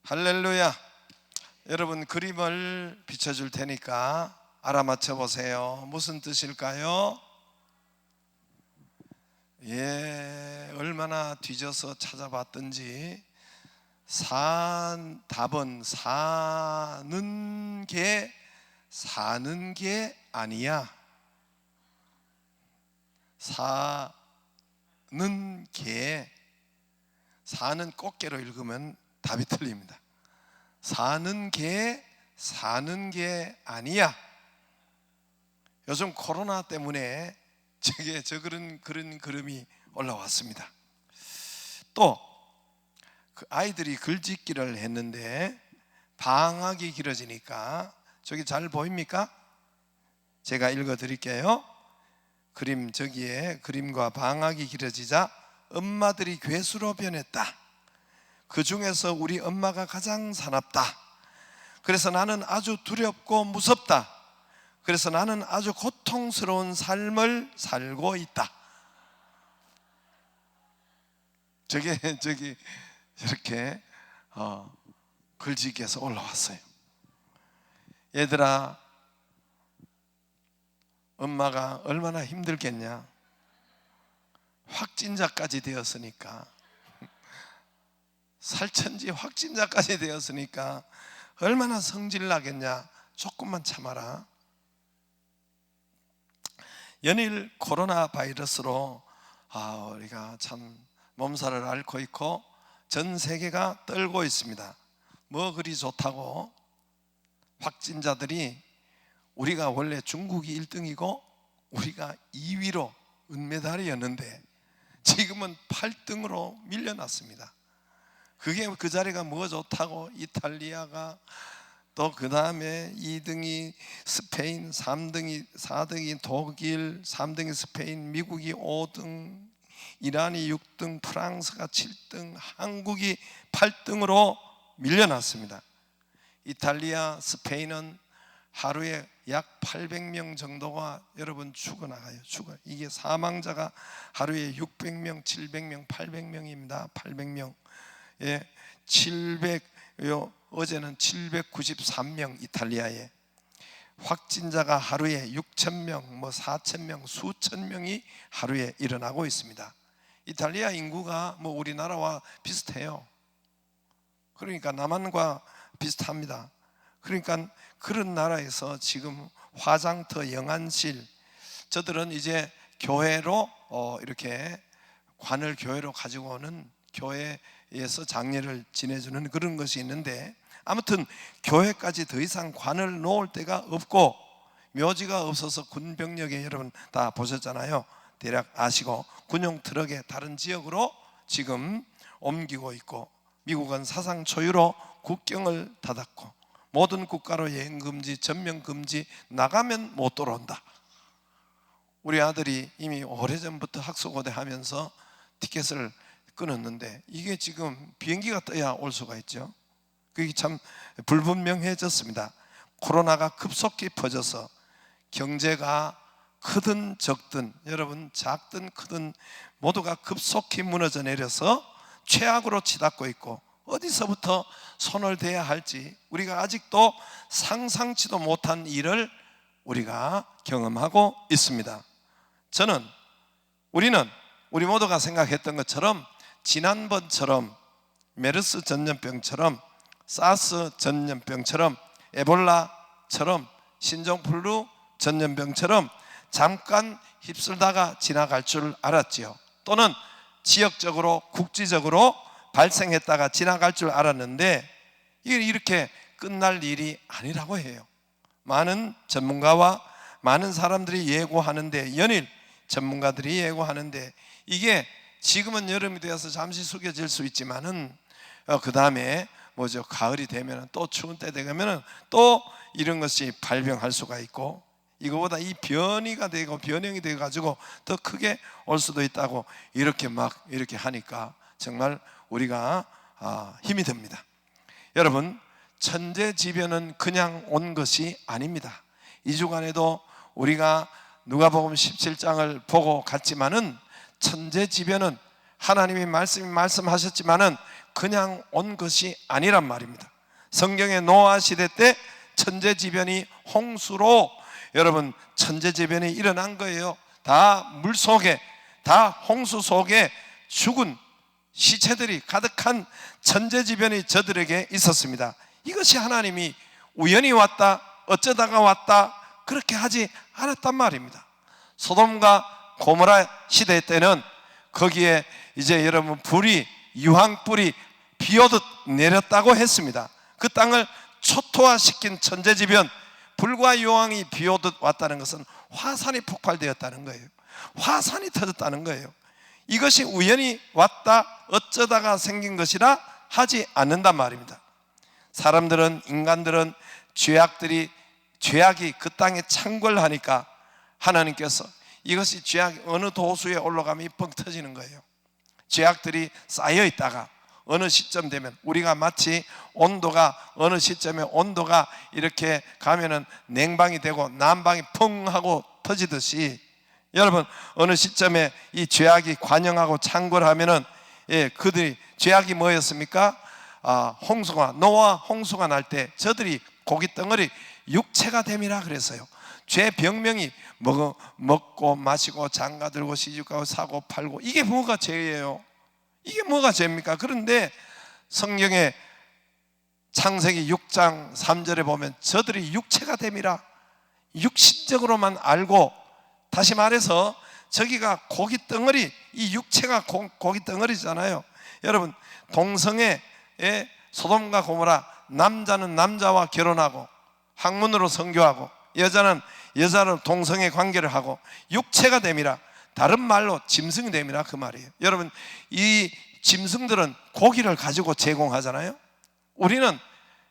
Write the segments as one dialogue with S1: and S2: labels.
S1: 할렐루야. 여러분, 그림을 비춰줄 테니까 알아맞혀 보세요. 무슨 뜻일까요? 얼마나 뒤져서 찾아봤든지 답은 사는 게 아니야. 사는 꽃게로 읽으면 답이 틀립니다. 사는 게 아니야. 요즘 코로나 때문에 그런 그림이 올라왔습니다. 또 그 아이들이 글짓기를 했는데 방학이 길어지니까, 저기 잘 보입니까? 제가 읽어 드릴게요. 그림과 방학이 길어지자 엄마들이 괴수로 변했다. 그 중에서 우리 엄마가 가장 사납다. 그래서 나는 아주 두렵고 무섭다. 그래서 나는 아주 고통스러운 삶을 살고 있다. 저기 이렇게 글짓기에서 올라왔어요. 얘들아, 엄마가 얼마나 힘들겠냐. 확진자까지 되었으니까, 살천지 확진자까지 되었으니까 얼마나 성질나겠냐. 조금만 참아라. 연일 코로나 바이러스로 우리가 참 몸살을 앓고 있고 전 세계가 떨고 있습니다. 뭐 그리 좋다고. 확진자들이 우리가 원래 중국이 1등이고 우리가 2위로 은메달이었는데 지금은 8등으로 밀려났습니다. 그게 그 자리가 뭐 좋다고. 이탈리아가, 또 그 다음에 2등이 스페인, 4등이 독일, 3등이 스페인, 미국이 5등, 이란이 6등, 프랑스가 7등, 한국이 8등으로 밀려났습니다. 이탈리아, 스페인은 하루에 약 800명 정도가 여러분 죽어나가요. 이게 사망자가 하루에 600명, 700명, 800명입니다. 800명. 어제는 793명, 이탈리아에. 확진자가 하루에 6,000명, 4,000명, 수천 명이 하루에 일어나고 있습니다. 이탈리아 인구가 우리나라와 비슷해요. 그러니까 남한과 비슷합니다. 그러니까 그런 나라에서 지금 화장터, 영안실, 저들은 이제 교회로 이렇게 관을 교회로 가지고 오는, 교회에서 장례를 지내주는 그런 것이 있는데, 아무튼 교회까지 더 이상 관을 놓을 데가 없고 묘지가 없어서 군병력에, 여러분 다 보셨잖아요. 대략 아시고, 군용 트럭에 다른 지역으로 지금 옮기고 있고, 미국은 사상 초유로 국경을 닫았고 모든 국가로 여행 금지, 전면 금지, 나가면 못 들어온다. 우리 아들이 이미 오래전부터 학수고대 하면서 티켓을 끊었는데 이게 지금 비행기가 떠야 올 수가 있죠. 그게 참 불분명해졌습니다. 코로나가 급속히 퍼져서 경제가 크든 적든, 여러분 작든 크든 모두가 급속히 무너져 내려서 최악으로 치닫고 있고, 어디서부터 손을 대야 할지 우리가 아직도 상상치도 못한 일을 우리가 경험하고 있습니다. 우리 모두가 생각했던 것처럼, 지난번처럼 메르스 전염병처럼, 사스 전염병처럼, 에볼라처럼, 신종플루 전염병처럼 잠깐 휩쓸다가 지나갈 줄 알았지요. 또는 지역적으로, 국지적으로 발생했다가 지나갈 줄 알았는데 이게 이렇게 끝날 일이 아니라고 해요. 많은 전문가와 많은 사람들이 예고하는데, 연일 전문가들이 예고하는데, 이게 지금은 여름이 되어서 잠시 숙여질 수 있지만은 그 다음에 가을이 되면, 또 추운 때 되면 또 이런 것이 발병할 수가 있고, 이거보다 이 변이가 되고 변형이 되어 가지고 더 크게 올 수도 있다고 이렇게 하니까 정말 우리가 힘이 듭니다. 여러분, 천재지변은 그냥 온 것이 아닙니다. 이 주간에도 우리가 누가복음 17장을 보고 갔지만은 천재지변은 하나님이 말씀하셨지만은 그냥 온 것이 아니란 말입니다. 성경의 노아 시대 때 천재지변이 홍수로 여러분 천재지변이 일어난 거예요. 다 물속에, 다 홍수 속에 죽은 시체들이 가득한 천재지변이 저들에게 있었습니다. 이것이 하나님이 우연히 왔다, 어쩌다가 왔다, 그렇게 하지 않았단 말입니다. 소돔과 고모라 시대 때는 거기에 이제 여러분 불이, 유황불이 비오듯 내렸다고 했습니다. 그 땅을 초토화시킨 천재지변, 불과 유황이 비오듯 왔다는 것은 화산이 폭발되었다는 거예요. 화산이 터졌다는 거예요. 이것이 우연히 왔다, 어쩌다가 생긴 것이라 하지 않는단 말입니다. 사람들은, 인간들은 죄악이 그 땅에 창궐하니까 하나님께서 이것이 죄악이 어느 도수에 올라가면 뻥 터지는 거예요. 죄악들이 쌓여 있다가 어느 시점 되면, 우리가 마치 온도가 어느 시점에 온도가 이렇게 가면은 냉방이 되고 난방이 펑 하고 터지듯이, 여러분 어느 시점에 이 죄악이 관영하고 창궐하면은 그들이, 죄악이 뭐였습니까? 노아 홍수가 날 때 저들이 고기 덩어리 육체가 됨이라 그랬어요. 죄 병명이 먹고 마시고 장가들고 시집가고 사고 팔고, 이게 뭐가 죄예요? 이게 뭐가 죄입니까? 그런데 성경에 창세기 6장 3절에 보면 저들이 육체가 됨이라, 육신적으로만 알고, 다시 말해서 저기가 고기 덩어리, 이 육체가 고기 덩어리잖아요. 여러분 동성애, 소돔과 고모라, 남자는 남자와 결혼하고 학문으로 선교하고 여자는 여자로 동성애 관계를 하고 육체가 됨이라, 다른 말로 짐승이 됨이라 그 말이에요. 여러분 이 짐승들은 고기를 가지고 제공하잖아요. 우리는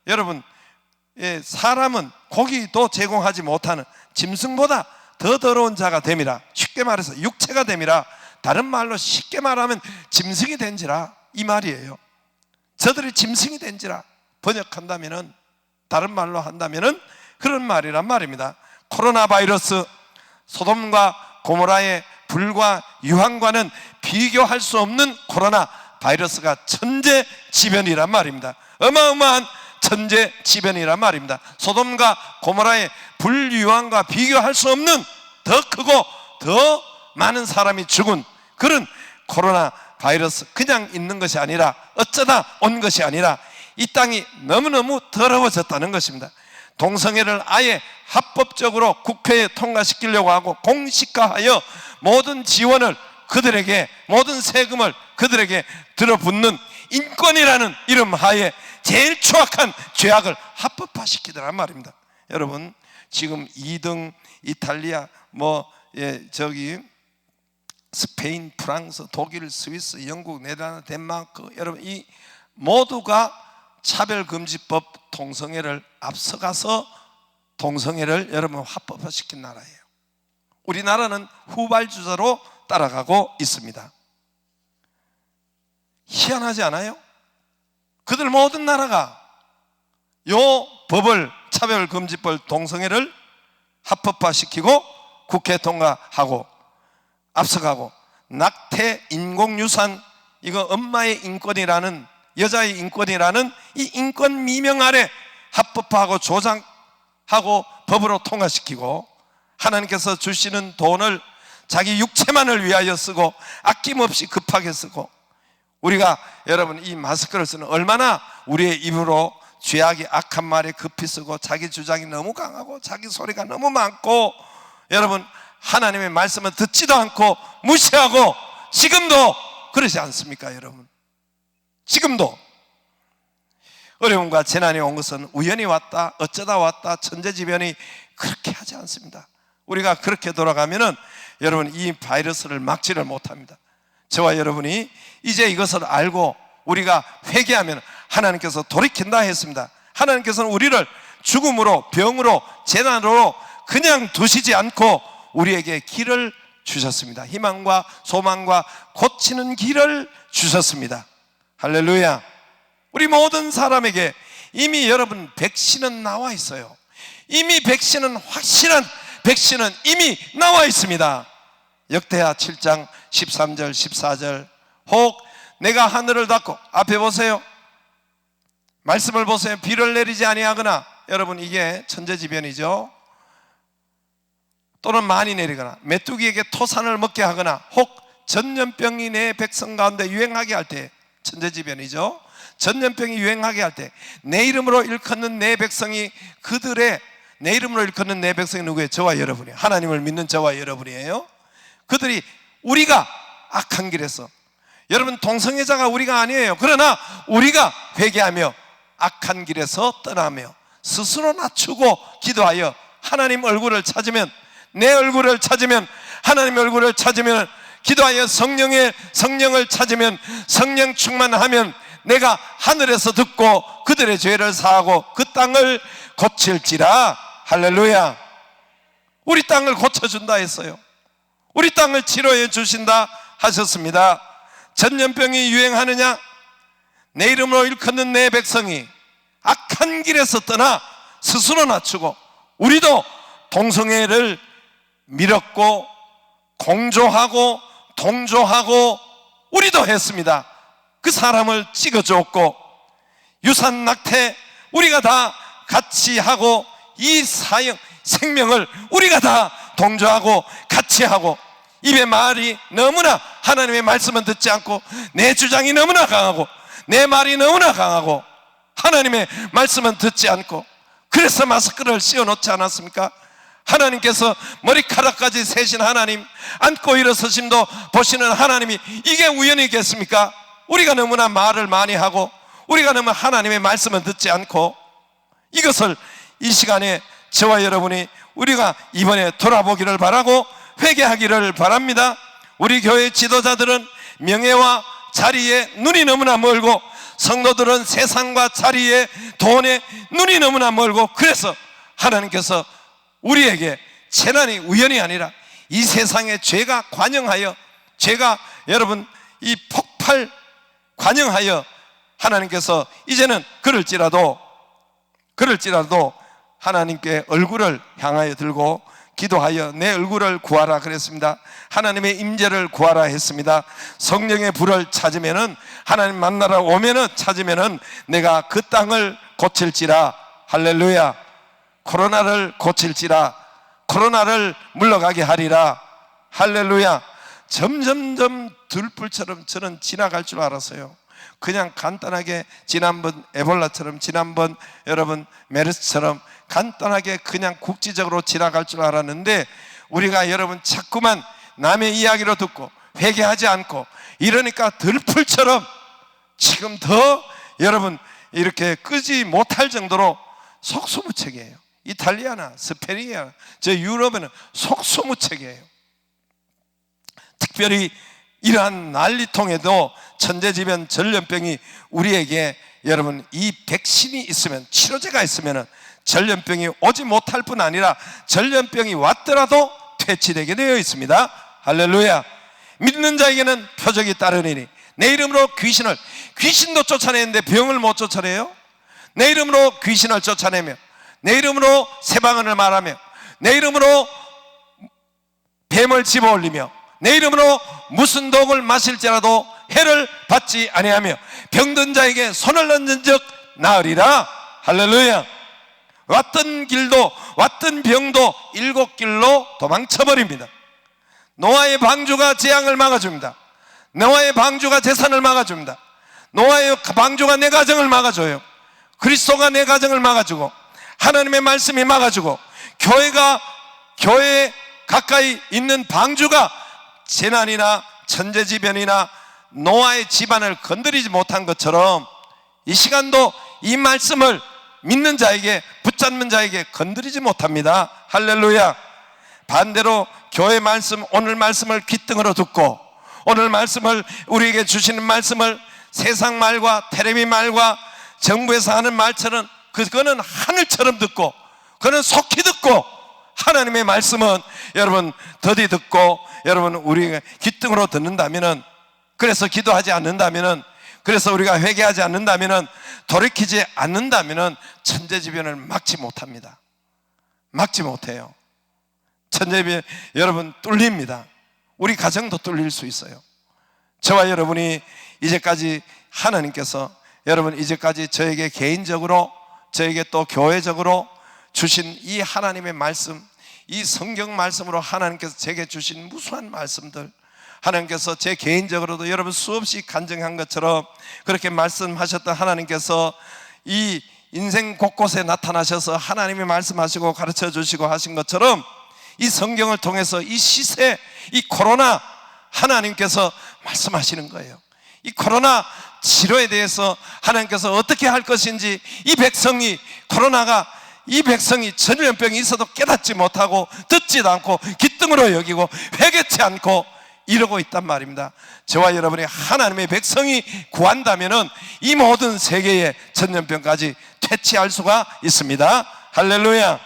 S1: 여러분 사람은 고기도 제공하지 못하는 짐승보다 더 더러운 자가 됨이라, 쉽게 말해서 육체가 됨이라, 다른 말로 쉽게 말하면 짐승이 된지라 이 말이에요. 저들이 짐승이 된지라 번역한다면은, 다른 말로 한다면은 그런 말이란 말입니다. 코로나 바이러스, 소돔과 고모라의 불과 유황과는 비교할 수 없는 코로나 바이러스가 천재지변이란 말입니다. 어마어마한 천재지변이란 말입니다. 소돔과 고모라의 불유황과 비교할 수 없는 더 크고 더 많은 사람이 죽은 그런 코로나 바이러스, 그냥 있는 것이 아니라, 어쩌다 온 것이 아니라 이 땅이 너무너무 더러워졌다는 것입니다. 동성애를 아예 합법적으로 국회에 통과시키려고 하고 공식화하여 모든 지원을 그들에게, 모든 세금을 그들에게 들어붓는 인권이라는 이름 하에 제일 추악한 죄악을 합법화시키더란 말입니다. 여러분 지금 2등 이탈리아, 스페인, 프랑스, 독일, 스위스, 영국, 네덜란드, 덴마크, 여러분 이 모두가 차별금지법, 동성애를 앞서가서 동성애를 여러분 합법화시킨 나라예요. 우리나라는 후발주자로 따라가고 있습니다. 희한하지 않아요? 그들 모든 나라가 요 법을, 차별금지법, 동성애를 합법화시키고 국회 통과하고 앞서가고, 낙태, 인공유산, 이거 엄마의 인권이라는, 여자의 인권이라는 이 인권 미명 아래 합법화하고 조장하고 법으로 통과시키고, 하나님께서 주시는 돈을 자기 육체만을 위하여 쓰고 아낌없이 급하게 쓰고, 우리가 여러분 이 마스크를 쓰는, 얼마나 우리의 입으로 죄악이 악한 말에 급히 쓰고 자기 주장이 너무 강하고 자기 소리가 너무 많고, 여러분 하나님의 말씀을 듣지도 않고 무시하고, 지금도 그러지 않습니까? 여러분 지금도 어려움과 재난이 온 것은 우연히 왔다, 어쩌다 왔다, 천재지변이 그렇게 하지 않습니다. 우리가 그렇게 돌아가면은 여러분 이 바이러스를 막지를 못합니다. 저와 여러분이 이제 이것을 알고 우리가 회개하면 하나님께서 돌이킨다 했습니다. 하나님께서는 우리를 죽음으로, 병으로, 재난으로 그냥 두시지 않고 우리에게 길을 주셨습니다. 희망과 소망과 고치는 길을 주셨습니다. 할렐루야. 우리 모든 사람에게 이미 여러분 백신은 나와 있어요. 이미 백신은, 확실한 백신은 이미 나와 있습니다. 역대하 7장 13절 14절 혹 내가 하늘을 닫고, 앞에 보세요, 말씀을 보세요. 비를 내리지 아니하거나, 여러분 이게 천재지변이죠. 또는 많이 내리거나, 메뚜기에게 토산을 먹게 하거나, 혹 전염병이 내 백성 가운데 유행하게 할 때, 천재지변이죠. 전염병이 유행하게 할 때, 내 이름으로 일컫는 내 백성이, 그들의 내 이름으로 일컫는 내 백성이 누구예요? 저와 여러분이에요. 하나님을 믿는 저와 여러분이에요. 그들이, 우리가 악한 길에서, 여러분 동성애자가 우리가 아니에요. 그러나 우리가 회개하며 악한 길에서 떠나며 스스로 낮추고 기도하여 하나님 얼굴을 찾으면, 내 얼굴을 찾으면, 하나님 얼굴을 찾으면, 기도하여 성령을 찾으면, 성령 충만하면 내가 하늘에서 듣고 그들의 죄를 사하고 그 땅을 고칠지라. 할렐루야. 우리 땅을 고쳐준다 했어요. 우리 땅을 치료해 주신다 하셨습니다. 전염병이 유행하느냐? 내 이름으로 일컫는 내 백성이 악한 길에서 떠나 스스로 낮추고, 우리도 동성애를 밀었고 공조하고 동조하고 우리도 했습니다. 그 사람을 찍어줬고, 유산 낙태 우리가 다 같이 하고, 이 사형 생명을 우리가 다 동조하고 같이 하고, 입에 말이 너무나, 하나님의 말씀은 듣지 않고 내 주장이 너무나 강하고 내 말이 너무나 강하고 하나님의 말씀은 듣지 않고, 그래서 마스크를 씌워놓지 않았습니까? 하나님께서 머리카락까지 세신 하나님, 앉고 일어서심도 보시는 하나님이 이게 우연이겠습니까? 우리가 너무나 말을 많이 하고 우리가 너무 하나님의 말씀은 듣지 않고, 이것을 이 시간에 저와 여러분이 우리가 이번에 돌아보기를 바라고 회개하기를 바랍니다. 우리 교회 지도자들은 명예와 자리에 눈이 너무나 멀고, 성도들은 세상과 자리에, 돈에 눈이 너무나 멀고, 그래서 하나님께서 우리에게 재난이 우연이 아니라 이 세상의 죄가 관영하여, 죄가 여러분 이 폭발 관영하여 하나님께서 이제는 그럴지라도 하나님께 얼굴을 향하여 들고 기도하여 내 얼굴을 구하라 그랬습니다. 하나님의 임재를 구하라 했습니다. 성령의 불을 찾으면은, 하나님 만나러 오면은, 찾으면은 내가 그 땅을 고칠지라. 할렐루야. 코로나를 고칠지라. 코로나를 물러가게 하리라. 할렐루야. 점점점 들불처럼 저는 지나갈 줄 알았어요. 그냥 간단하게 지난번 에볼라처럼, 지난번 여러분 메르스처럼 간단하게 그냥 국지적으로 지나갈 줄 알았는데, 우리가 여러분 자꾸만 남의 이야기로 듣고 회개하지 않고 이러니까 들풀처럼 지금 더 여러분 이렇게 끄지 못할 정도로 속수무책이에요. 이탈리아나 스페인이나 저 유럽에는 속수무책이에요. 특별히 이러한 난리통에도 천재지변 전염병이 우리에게, 여러분 이 백신이 있으면, 치료제가 있으면 전염병이 오지 못할 뿐 아니라 전염병이 왔더라도 퇴치되게 되어 있습니다. 할렐루야. 믿는 자에게는 표적이 따르리니, 내 이름으로 귀신도 쫓아내는데 병을 못 쫓아내요? 내 이름으로 귀신을 쫓아내며, 내 이름으로 새방언을 말하며, 내 이름으로 뱀을 집어올리며, 내 이름으로 무슨 독을 마실지라도 해를 받지 아니하며 병든 자에게 손을 얹은 적 나으리라. 할렐루야. 왔던 길도, 왔던 병도 7길로 도망쳐버립니다. 노아의 방주가 재앙을 막아줍니다. 노아의 방주가 재산을 막아줍니다. 노아의 방주가 내 가정을 막아줘요. 그리스도가 내 가정을 막아주고, 하나님의 말씀이 막아주고, 교회 가까이 있는 방주가 재난이나 천재지변이나 노아의 집안을 건드리지 못한 것처럼, 이 시간도 이 말씀을 믿는 자에게, 붙잡는 자에게 건드리지 못합니다. 할렐루야. 반대로 교회 말씀, 오늘 말씀을 귓등으로 듣고, 오늘 말씀을, 우리에게 주시는 말씀을 세상 말과 텔레비 말과 정부에서 하는 말처럼, 그거는 하늘처럼 듣고, 그거는 속히 듣고, 하나님의 말씀은 여러분 더디 듣고, 여러분 우리가 귓등으로 듣는다면은, 그래서 기도하지 않는다면은, 그래서 우리가 회개하지 않는다면은, 돌이키지 않는다면은 천재지변을 막지 못합니다. 막지 못해요. 천재지변 여러분 뚫립니다. 우리 가정도 뚫릴 수 있어요. 저와 여러분이 이제까지 하나님께서 여러분 이제까지 저에게 개인적으로 저에게 또 교회적으로 주신 이 하나님의 말씀, 이 성경 말씀으로 하나님께서 제게 주신 무수한 말씀들, 하나님께서 제 개인적으로도 여러분 수없이 간증한 것처럼 그렇게 말씀하셨던 하나님께서 이 인생 곳곳에 나타나셔서 하나님이 말씀하시고 가르쳐 주시고 하신 것처럼 이 성경을 통해서 이 시세, 이 코로나 하나님께서 말씀하시는 거예요. 이 코로나 치료에 대해서 하나님께서 어떻게 할 것인지, 이 백성이 코로나가 이 백성이 전염병이 있어도 깨닫지 못하고 듣지도 않고 기등으로 여기고 회개치 않고 이러고 있단 말입니다. 저와 여러분이 하나님의 백성이 구한다면은 이 모든 세계의 전염병까지 퇴치할 수가 있습니다. 할렐루야.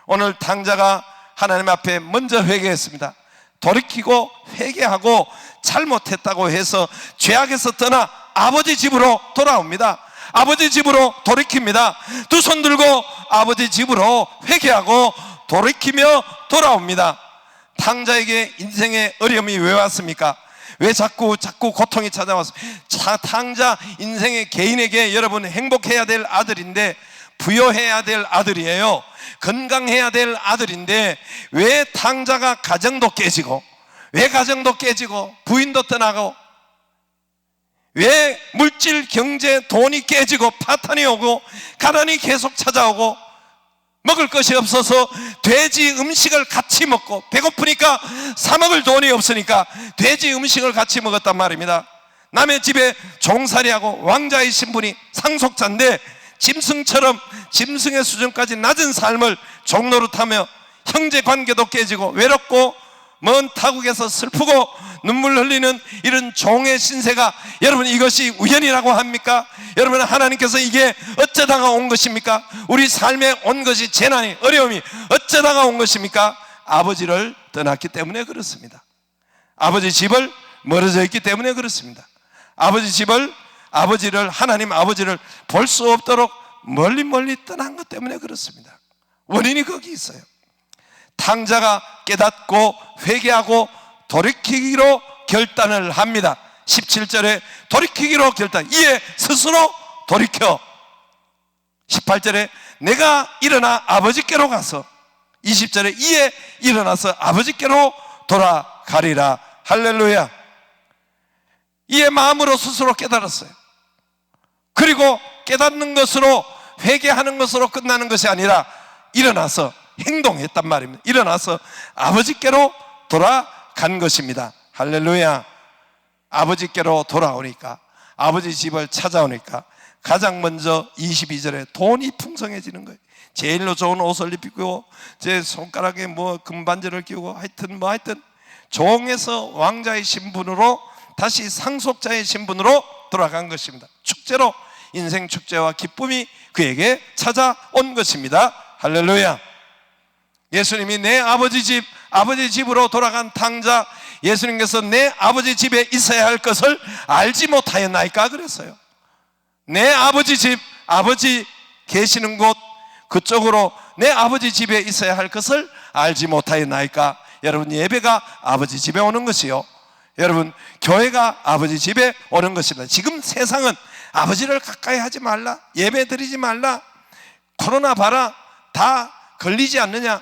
S1: 오늘 당자가 하나님 앞에 먼저 회개했습니다. 돌이키고 회개하고 잘못했다고 해서 죄악에서 떠나 아버지 집으로 돌아옵니다. 아버지 집으로 돌이킵니다. 두 손 들고 아버지 집으로 회개하고 돌이키며 돌아옵니다. 탕자에게 인생의 어려움이 왜 왔습니까? 왜 자꾸 고통이 찾아왔습니까? 탕자 인생의 개인에게 여러분 행복해야 될 아들인데, 부여해야 될 아들이에요. 건강해야 될 아들인데 왜 탕자가 가정도 깨지고, 왜 가정도 깨지고 부인도 떠나고, 왜 물질 경제 돈이 깨지고 파탄이 오고 가난이 계속 찾아오고 먹을 것이 없어서 돼지 음식을 같이 먹고, 배고프니까 사 먹을 돈이 없으니까 돼지 음식을 같이 먹었단 말입니다. 남의 집에 종살이하고 왕자의 신분이 상속자인데 짐승처럼 짐승의 수준까지 낮은 삶을 종노릇하며 형제관계도 깨지고 외롭고 먼 타국에서 슬프고 눈물 흘리는 이런 종의 신세가, 여러분 이것이 우연이라고 합니까? 여러분 하나님께서 이게 어쩌다가 온 것입니까? 우리 삶에 온 것이 재난이 어려움이 어쩌다가 온 것입니까? 아버지를 떠났기 때문에 그렇습니다. 아버지 집을 멀어져 있기 때문에 그렇습니다. 하나님 아버지를 볼 수 없도록 멀리 떠난 것 때문에 그렇습니다. 원인이 거기 있어요. 탕자가 깨닫고 회개하고 돌이키기로 결단을 합니다. 17절에 돌이키기로 결단, 이에 스스로 돌이켜. 18절에 내가 일어나 아버지께로 가서, 20절에 이에 일어나서 아버지께로 돌아가리라. 할렐루야. 이에 마음으로 스스로 깨달았어요. 그리고 깨닫는 것으로, 회개하는 것으로 끝나는 것이 아니라 일어나서 행동했단 말입니다. 일어나서 아버지께로 돌아간 것입니다. 할렐루야. 아버지께로 돌아오니까, 아버지 집을 찾아오니까 가장 먼저 22절에 돈이 풍성해지는 거예요. 제일로 좋은 옷을 입히고 제 손가락에 금반지를 끼우고 하여튼 종에서 왕자의 신분으로 다시 상속자의 신분으로 돌아간 것입니다. 축제로, 인생 축제와 기쁨이 그에게 찾아온 것입니다. 할렐루야. 예수님이 내 아버지 집으로 돌아간 탕자, 예수님께서 내 아버지 집에 있어야 할 것을 알지 못하였나이까 그랬어요. 내 아버지 집, 아버지 계시는 곳 그쪽으로 내 아버지 집에 있어야 할 것을 알지 못하였나이까. 여러분 예배가 아버지 집에 오는 것이요, 여러분 교회가 아버지 집에 오는 것입니다. 지금 세상은 아버지를 가까이 하지 말라, 예배 드리지 말라, 코로나 봐라, 다 걸리지 않느냐.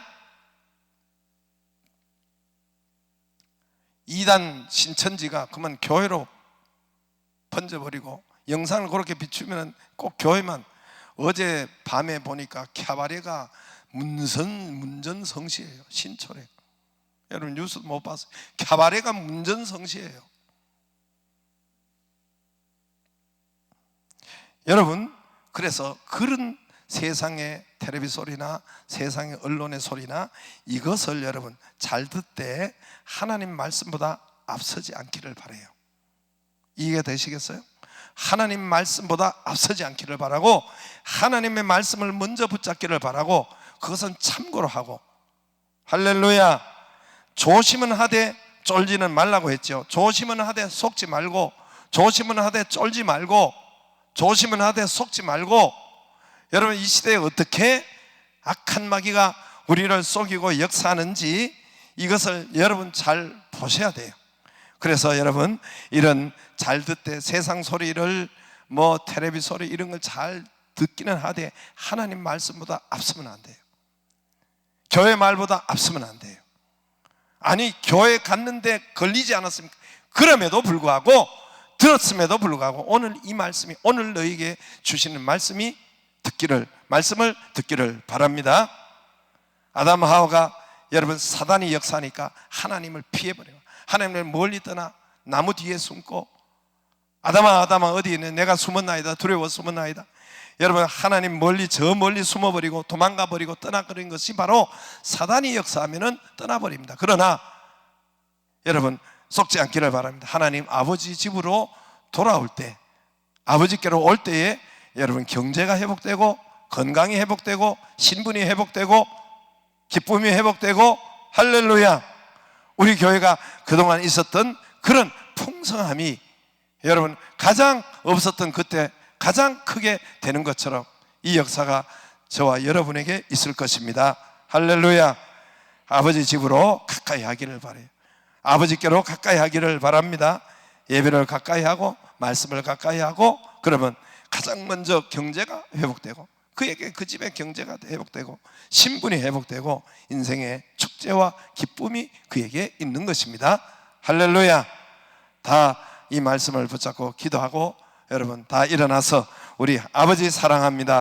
S1: 이단 신천지가 그만 교회로 번져버리고 영상을 그렇게 비추면 꼭 교회만. 어제 밤에 보니까 캬바레가 문전성시예요. 신촌에. 여러분 뉴스 못 봤어요? 캬바레가 문전성시예요. 여러분 그래서 그런 세상의 텔레비 소리나 세상의 언론의 소리나 이것을 여러분 잘 듣되 하나님 말씀보다 앞서지 않기를 바라요. 이해가 되시겠어요? 하나님 말씀보다 앞서지 않기를 바라고, 하나님의 말씀을 먼저 붙잡기를 바라고, 그것은 참고로 하고. 할렐루야. 조심은 하되 쫄지는 말라고 했죠. 조심은 하되 속지 말고, 조심은 하되 쫄지 말고, 조심은 하되 속지 말고. 여러분 이 시대에 어떻게 악한 마귀가 우리를 속이고 역사하는지 이것을 여러분 잘 보셔야 돼요. 그래서 여러분, 이런 잘 듣되 세상 소리를 뭐 텔레비 소리 이런 걸 잘 듣기는 하되 하나님 말씀보다 앞서면 안 돼요. 교회 말보다 앞서면 안 돼요. 아니, 교회 갔는데 걸리지 않았습니까? 그럼에도 불구하고, 들었음에도 불구하고 오늘 이 말씀이, 오늘 너에게 주시는 말씀을 듣기를 바랍니다. 아담 하와가 여러분 사단이 역사하니까 하나님을 피해버려요. 하나님을 멀리 떠나 나무 뒤에 숨고, 아담아 어디 있네, 내가 숨었나이다, 두려워 숨었나이다. 여러분, 하나님 저 멀리 숨어버리고 도망가버리고 떠나버린 것이 바로 사단이 역사하면 떠나버립니다. 그러나 여러분, 속지 않기를 바랍니다. 하나님 아버지 집으로 돌아올 때, 아버지께로 올 때에 여러분 경제가 회복되고, 건강이 회복되고, 신분이 회복되고, 기쁨이 회복되고, 할렐루야. 우리 교회가 그동안 있었던 그런 풍성함이 여러분 가장 없었던 그때 가장 크게 되는 것처럼 이 역사가 저와 여러분에게 있을 것입니다. 할렐루야. 아버지 집으로 가까이 하기를 바라요. 아버지께로 가까이 하기를 바랍니다. 예배를 가까이 하고 말씀을 가까이 하고, 그러면 가장 먼저 경제가 회복되고, 그에게 그 집의 경제가 회복되고 신분이 회복되고 인생의 축제와 기쁨이 그에게 있는 것입니다. 할렐루야. 다 이 말씀을 붙잡고 기도하고 여러분 다 일어나서 우리 아버지 사랑합니다.